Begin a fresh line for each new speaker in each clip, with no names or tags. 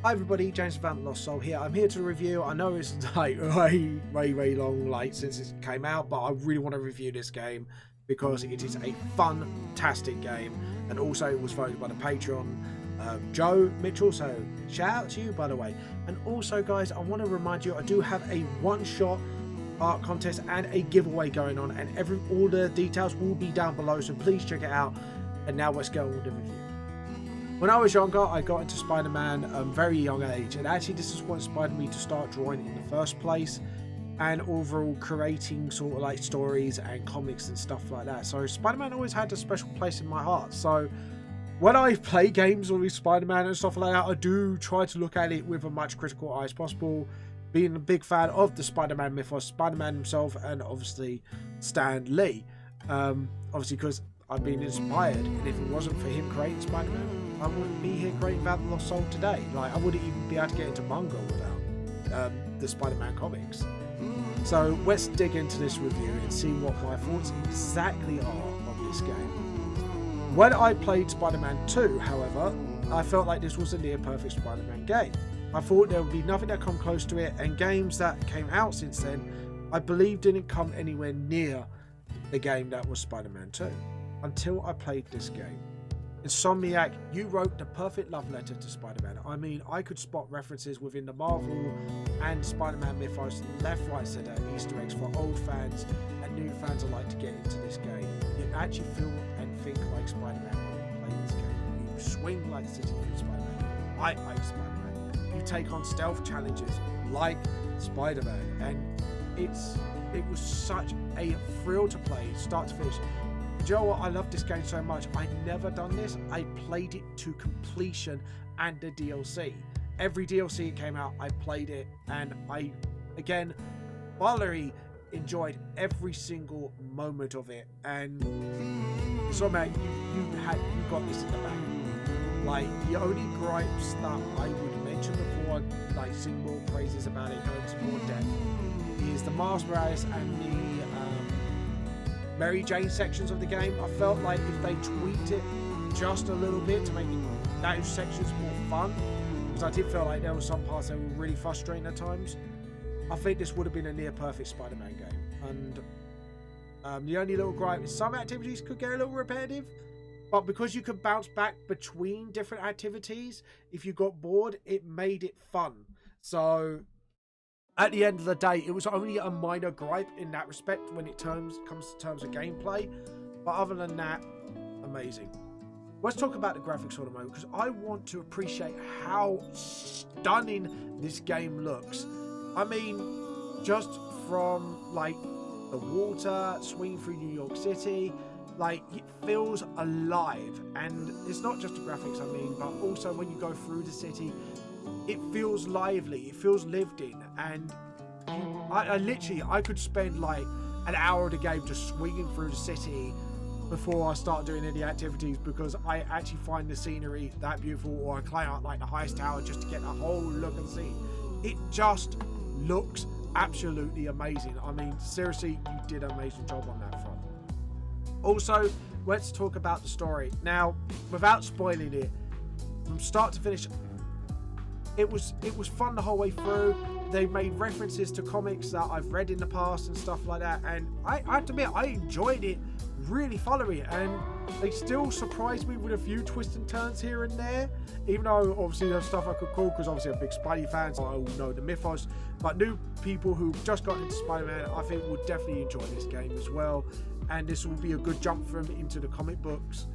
Hi everybody, James Vamp Lost Soul here. I'm here to review. I know it's like way long since it came out, but I really want to review this game because it is a fantastic game, and also it was voted by the Patreon Joe Mitchell, so shout out to you by the way. And also guys, I want to remind you I do have a one-shot art contest and a giveaway going on, and all the details will be down below, so please check it out. And now let's go on with the review. When I was younger, I got into Spider-Man at a very young age, and actually this is what inspired me to start drawing in the first place, and overall creating sort of like stories and comics and stuff like that. So Spider-Man always had a special place in my heart. So when I play games with Spider-Man and stuff like that, I do try to look at it with a much critical eye as possible, being a big fan of the Spider-Man mythos, Spider-Man himself, and obviously Stan Lee. Obviously because I've been inspired, and if it wasn't for him creating Spider-Man, I wouldn't be here creating Vamp Lost Soul today. Like, I wouldn't even be able to get into manga without the Spider-Man comics. So let's dig into this review and see what my thoughts exactly are on this game. When I played Spider-Man 2, however, I felt like this was a near perfect Spider-Man game. I thought there would be nothing that come close to it, and games that came out since then, I believe didn't come anywhere near the game that was Spider-Man 2. Until I played this game. Insomniac, you wrote the perfect love letter to Spider-Man. I mean, I could spot references within the Marvel and Spider-Man mythos, left, right, centre, Easter eggs for old fans and new fans alike to get into this game. You actually feel and think like Spider-Man when you play this game. You swing like City through Spider-Man, fight like Spider-Man. You take on stealth challenges like Spider-Man, and it was such a thrill to play, start to finish. Do you know what? I love this game so much. I'd never done this. I played it to completion and the DLC. Every DLC that came out, I played it, and I, again, thoroughly enjoyed every single moment of it. And so, man, you got this in the bag. Like, the only gripes that I would mention before I like sing more praises about it, go into more depth, is the Miles Morales and the Mary Jane sections of the game. I felt like if they tweaked it just a little bit to make those sections more fun, because I did feel like there were some parts that were really frustrating at times, I think this would have been a near perfect Spider-Man game. And the only little gripe is some activities could get a little repetitive, but because you could bounce back between different activities, if you got bored, it made it fun. So at the end of the day, it was only a minor gripe in that respect when it comes to terms of gameplay. But other than that, amazing. Let's talk about the graphics for the moment, because I want to appreciate how stunning this game looks. I mean, just from like the water swinging through New York City, like it feels alive. And it's not just the graphics, I mean, but also when you go through the city, it feels lively, it feels lived in, and I could spend like an hour of the game just swinging through the city before I start doing any activities, because I actually find the scenery that beautiful, or I climb out like the highest tower just to get the whole look and see. It just looks absolutely amazing. I mean, seriously, you did an amazing job on that front. Also, let's talk about the story. Now, without spoiling it, from start to finish, it was fun the whole way through. They made references to comics that I've read in the past and stuff like that, and I have to admit, I enjoyed it really thoroughly, and they still surprised me with a few twists and turns here and there, even though obviously there's stuff I could call, because obviously I'm a big Spidey fan, so I all know the mythos. But new people who just got into Spider-Man, I think would definitely enjoy this game as well, and this will be a good jump for them into the comic books.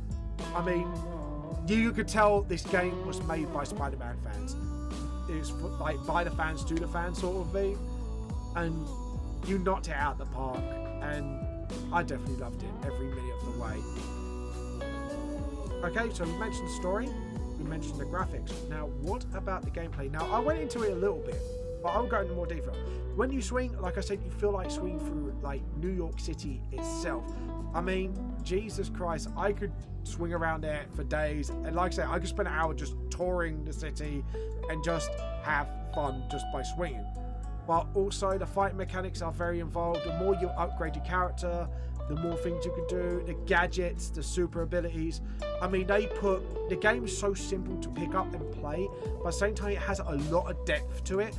I mean, you could tell this game was made by Spider-Man fans. It's like by the fans to the fans sort of thing, and you knocked it out of the park, and I definitely loved it every minute of the way. Okay, so we mentioned the story, we mentioned the graphics. Now, what about the gameplay? Now, I went into it a little bit, but I'll go into more detail. When you swing, like I said, you feel like swinging through like New York City itself. I mean, Jesus Christ, I could swing around there for days, and like I said, I could spend an hour just touring the city and just have fun just by swinging. But also the fight mechanics are very involved. The more you upgrade your character, the more things you can do, the gadgets, the super abilities. I mean, the game is so simple to pick up and play, but at the same time it has a lot of depth to it.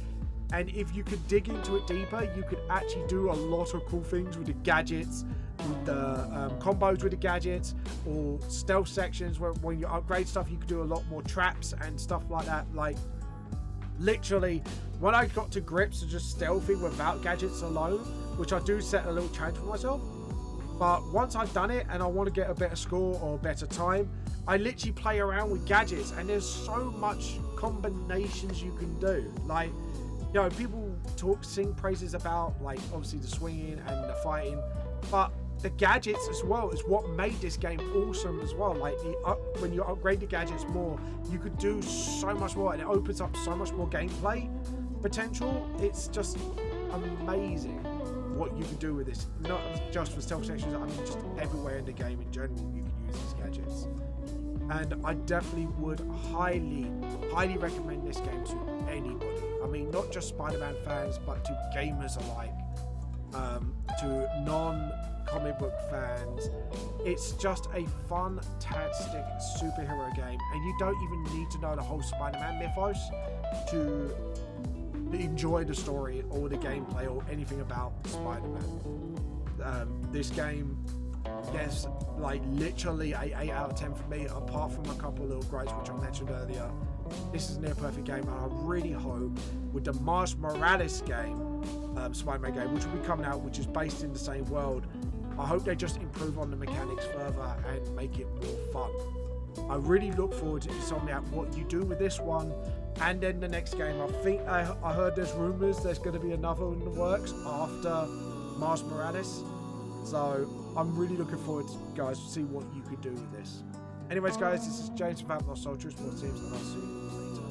And if you could dig into it deeper, you could actually do a lot of cool things with the gadgets, with the combos with the gadgets, or stealth sections where when you upgrade stuff, you could do a lot more traps and stuff like that. Like, literally, when I got to grips of just stealthing without gadgets alone, which I do set a little challenge for myself, but once I've done it and I want to get a better score or a better time, I literally play around with gadgets, and there's so much combinations you can do. Like, you know, people sing praises about, like, obviously the swinging and the fighting, but the gadgets as well is what made this game awesome as well. Like, when you upgrade the gadgets more, you could do so much more, and it opens up so much more gameplay potential. It's just amazing what you can do with this, not just for stealth sections, I mean just everywhere in the game in general you can use these gadgets. And I definitely would highly recommend this game to anybody. I mean, not just Spider-Man fans, but to gamers alike, to non-comic book fans. It's just a fantastic superhero game, and you don't even need to know the whole Spider-Man mythos to enjoy the story or the gameplay or anything about Spider-Man. This game gets like literally an 8 out of 10 for me, apart from a couple of little gripes which I mentioned earlier. This is a near perfect game, and I really hope with the Miles Morales game, Spider-Man game, which will be coming out, which is based in the same world, I hope they just improve on the mechanics further and make it more fun. I really look forward to Insomniac what you do with this one, and then the next game. I think I heard there's rumors there's going to be another in the works after Miles Morales, so I'm really looking forward to, guys, to see what you could do with this. Anyways, guys, this is James from Vamp Soldier Sports Teams, and I'll see you later.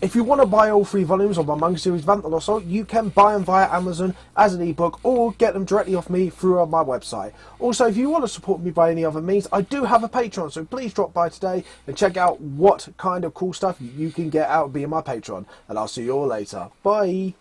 If you want to buy all 3 volumes of my manga series, Vamp the Lost Soul, you can buy them via Amazon as an ebook or get them directly off me through my website. Also, if you want to support me by any other means, I do have a Patreon, so please drop by today and check out what kind of cool stuff you can get out of being my Patreon. And I'll see you all later. Bye!